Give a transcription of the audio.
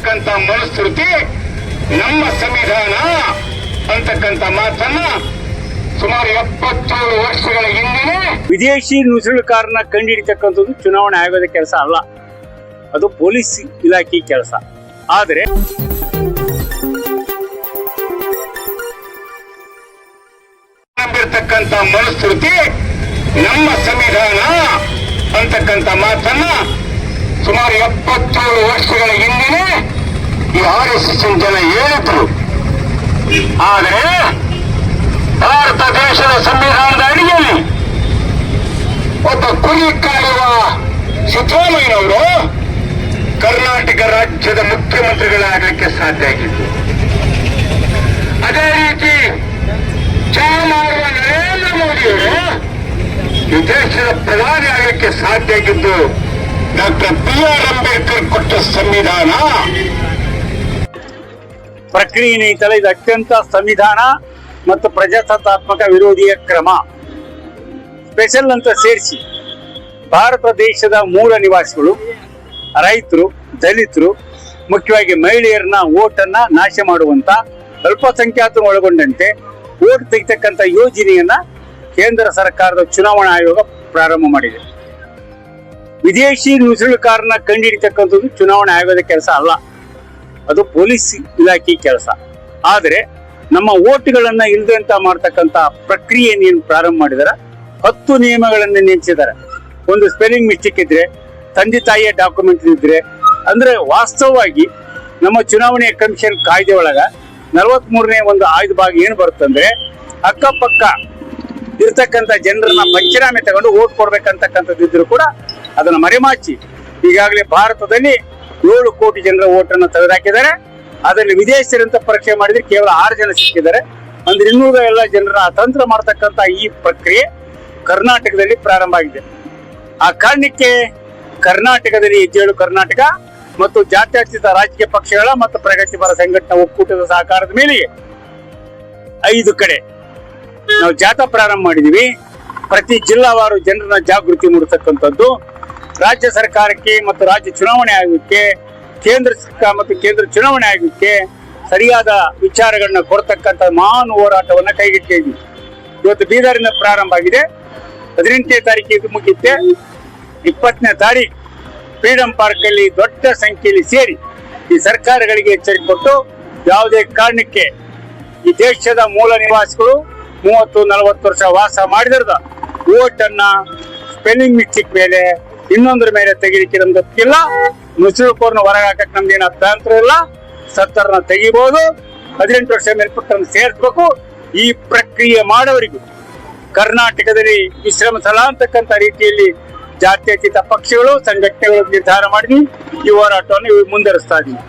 ನಂಬಿರ್ತಕ್ಕಂಥ ಮನುಸ್ಮೃತಿ ನಮ್ಮ ಸಂವಿಧಾನ ಅಂತಕ್ಕಂಥ ಮಾತನ್ನ ಸುಮಾರು 77 ವರ್ಷಗಳ ಹಿಂದೆ ವಿದೇಶಿ ನುಸುಳುಕಾರನ ಕಂಡುಹಿಡಿತಕ್ಕಂಥದ್ದು ಚುನಾವಣಾ ಆಯೋಗದ ಕೆಲಸ ಅಲ್ಲ, ಅದು ಪೊಲೀಸ್ ಇಲಾಖೆ ಕೆಲಸ. ಆದರೆ ನಂಬಿರ್ತಕ್ಕಂಥ ಮನುಸ್ಮೃತಿ ನಮ್ಮ ಸಂವಿಧಾನ ಅಂತಕ್ಕಂಥ ಮಾತನ್ನ ಸುಮಾರು 77 ವರ್ಷಗಳ ಹಿಂದೆ ಈ RSS ಜನ ಹೇಳಿದ್ರು. ಆದರೆ ಭಾರತ ದೇಶದ ಸಂವಿಧಾನದ ಅಡಿಯಲ್ಲಿ ಒಬ್ಬ ಕುರಿ ಕಾಯುವ ಸಿದ್ದರಾಮಯ್ಯನವರು ಕರ್ನಾಟಕ ರಾಜ್ಯದ ಮುಖ್ಯಮಂತ್ರಿಗಳಾಗಲಿಕ್ಕೆ ಸಾಧ್ಯ ಆಗಿತ್ತು. ಅದೇ ರೀತಿ ಚಹಾ ಮಾರುವ ನರೇಂದ್ರ ಮೋದಿಯವರು ಈ ದೇಶದ ಪ್ರಧಾನಿ ಆಗಲಿಕ್ಕೆ ಸಾಧ್ಯ ಆಗಿದ್ದು ಡಾಕ್ಟರ್ BR ಅಂಬೇಡ್ಕರ್ ಕೊಟ್ಟ ಸಂವಿಧಾನ. ಪ್ರಕ್ರಿಯೆ ನೀತಲ್ಲ, ಇದು ಅತ್ಯಂತ ಸಂವಿಧಾನ ಮತ್ತು ಪ್ರಜಾಸತ್ತಾತ್ಮಕ ವಿರೋಧಿಯ ಕ್ರಮ. ಸ್ಪೆಷಲ್ ಅಂತ ಸೇರಿಸಿ ಭಾರತ ದೇಶದ ಮೂಲ ನಿವಾಸಿಗಳು, ರೈತರು, ದಲಿತರು, ಮುಖ್ಯವಾಗಿ ಮಹಿಳೆಯರನ್ನ ಓಟನ್ನ ನಾಶ ಮಾಡುವಂತ, ಅಲ್ಪಸಂಖ್ಯಾತರು ಒಳಗೊಂಡಂತೆ ಓಟ್ ತೆಗಿತಕ್ಕಂಥ ಯೋಜನೆಯನ್ನ ಕೇಂದ್ರ ಸರ್ಕಾರದ ಚುನಾವಣಾ ಆಯೋಗ ಪ್ರಾರಂಭ ಮಾಡಿದೆ. ವಿದೇಶಿ ನುಸುಳುಕಾರನ ಕಂಡುಹಿಡಿತಕ್ಕಂಥದ್ದು ಚುನಾವಣಾ ಆಯೋಗದ ಕೆಲಸ ಅಲ್ಲ, ಅದು ಪೊಲೀಸ್ ಇಲಾಖೆ ಕೆಲಸ. ಆದರೆ ನಮ್ಮ ಓಟ್ಗಳನ್ನ ಇಲ್ಲದಂತ ಮಾಡ್ತಕ್ಕಂಥ ಪ್ರಕ್ರಿಯೆಯನ್ನು ಏನು ಪ್ರಾರಂಭ ಮಾಡಿದಾರೆ, 10 ನಿಯಮಗಳನ್ನು ನೇಮಿಸಿದ್ದಾರೆ. ಒಂದು ಸ್ಪೆಲ್ಲಿಂಗ್ ಮಿಸ್ಟೇಕ್ ಇದ್ರೆ, ತಂದೆ ತಾಯಿಯ ಡಾಕ್ಯುಮೆಂಟ್ ಇದ್ರೆ, ಅಂದ್ರೆ ವಾಸ್ತವವಾಗಿ ನಮ್ಮ ಚುನಾವಣೆ ಕಮಿಷನ್ ಕಾಯ್ದೆ ಒಳಗ 43ನೇ ಒಂದು ಆಯ್ದ ಭಾಗ ಏನು ಬರುತ್ತಂದ್ರೆ, ಅಕ್ಕಪಕ್ಕ ಇರ್ತಕ್ಕಂಥ ಜನರನ್ನ ಪಂಚನಾಮೆ ತಗೊಂಡು ಓಟ್ ಕೊಡ್ಬೇಕಂತಕ್ಕಂಥದ್ದು ಇದ್ರು ಕೂಡ ಅದನ್ನ ಮರೆಮಾಚಿ ಈಗಾಗಲೇ ಭಾರತದಲ್ಲಿ 7 ಕೋಟಿ ಜನರ ಓಟನ್ನು ತೆಗೆದುಹಾಕಿದ್ದಾರೆ. ಅದರಲ್ಲಿ ವಿದೇಶಿಯರಂತ ಪರೀಕ್ಷೆ ಮಾಡಿದ್ರೆ ಕೇವಲ 6 ಜನ ಸಿಕ್ಕಿದ್ದಾರೆ. ಅಂದ್ರೆ 200 ಎಲ್ಲ ಜನರ ಅತಂತ್ರ ಮಾಡತಕ್ಕಂಥ ಈ ಪ್ರಕ್ರಿಯೆ ಕರ್ನಾಟಕದಲ್ಲಿ ಪ್ರಾರಂಭ ಆಗಿದೆ. ಆ ಕಾರಣಕ್ಕೆ ಕರ್ನಾಟಕದಲ್ಲಿ ಹೆಜ್ಜೇಳು ಕರ್ನಾಟಕ ಮತ್ತು ಜಾತ್ಯತೀತ ರಾಜಕೀಯ ಪಕ್ಷಗಳ ಮತ್ತು ಪ್ರಗತಿಪರ ಸಂಘಟನಾ ಒಕ್ಕೂಟದ ಸಹಕಾರದ ಮೇಲೆ 5 ಕಡೆ ನಾವು ಜಾಥಾ ಪ್ರಾರಂಭ ಮಾಡಿದೀವಿ. ಪ್ರತಿ ಜಿಲ್ಲಾವಾರು ಜನರನ್ನ ಜಾಗೃತಿ ಮೂಡಿಸತಕ್ಕಂಥದ್ದು, ರಾಜ್ಯ ಸರ್ಕಾರಕ್ಕೆ ಮತ್ತು ರಾಜ್ಯ ಚುನಾವಣೆ ಆಯೋಗಕ್ಕೆ, ಕೇಂದ್ರ ಸರ್ಕಾರ ಮತ್ತು ಕೇಂದ್ರ ಚುನಾವಣೆ ಆಯೋಗಕ್ಕೆ ಸರಿಯಾದ ವಿಚಾರಗಳನ್ನ ಕೊಡ್ತಕ್ಕಂಥ ಮಹಾನ್ ಹೋರಾಟವನ್ನ ಕೈಗೆತ್ತಿದ್ದೀವಿ. ಇವತ್ತು ಬೀದರ್ನಿಂದ ಪ್ರಾರಂಭ ಆಗಿದೆ. 18ನೇ ತಾರೀಕಿಗೆ ಮುಗಿಯುತ್ತೆ. 20ನೇ ತಾರೀಕು ಫ್ರೀಡಂ ಪಾರ್ಕ್ ಅಲ್ಲಿ ದೊಡ್ಡ ಸಂಖ್ಯೆಯಲ್ಲಿ ಸೇರಿ ಈ ಸರ್ಕಾರಗಳಿಗೆ ಎಚ್ಚರಿಕೆ ಕೊಟ್ಟು, ಯಾವುದೇ ಕಾರಣಕ್ಕೆ ಈ ದೇಶದ ಮೂಲ ನಿವಾಸಿಗಳು 30-40 ವರ್ಷ ವಾಸ ಮಾಡಿದ ಓಟನ್ನ ಸ್ಪೆಲ್ಲಿಂಗ್ ಮಿಸ್ಟೇಕ್ ಮೇಲೆ ಇನ್ನೊಂದ್ರ ಮೇಲೆ ತೆಗಿಲಿಕ್ಕೆ ನಮ್ಗೆ ಗೊತ್ತಿಲ್ಲ. ನುಸುಳುಕೋರ್ನ ಹೊರಗೆ ಹಾಕಕ್ ನಮ್ದೇನು ಅಭ್ಯಂತರ ಇಲ್ಲ. 70ರನ್ನ ತೆಗಿಬಹುದು, 18 ವರ್ಷ ಮೇಲ್ಪಟ್ಟನ್ನು ಸೇರಿಸ್ಬೇಕು. ಈ ಪ್ರಕ್ರಿಯೆ ಮಾಡೋರಿಗೂ ಕರ್ನಾಟಕದಲ್ಲಿ ವಿಶ್ರಮಿಸಲ ಅಂತಕ್ಕಂಥ ರೀತಿಯಲ್ಲಿ ಜಾತ್ಯತೀತ ಪಕ್ಷಗಳು, ಸಂಘಟನೆಗಳು ನಿರ್ಧಾರ ಮಾಡಿ ಈ ಹೋರಾಟವನ್ನು ಮುಂದುವರಿಸ್ತಾ ಇದ್ದೀವಿ.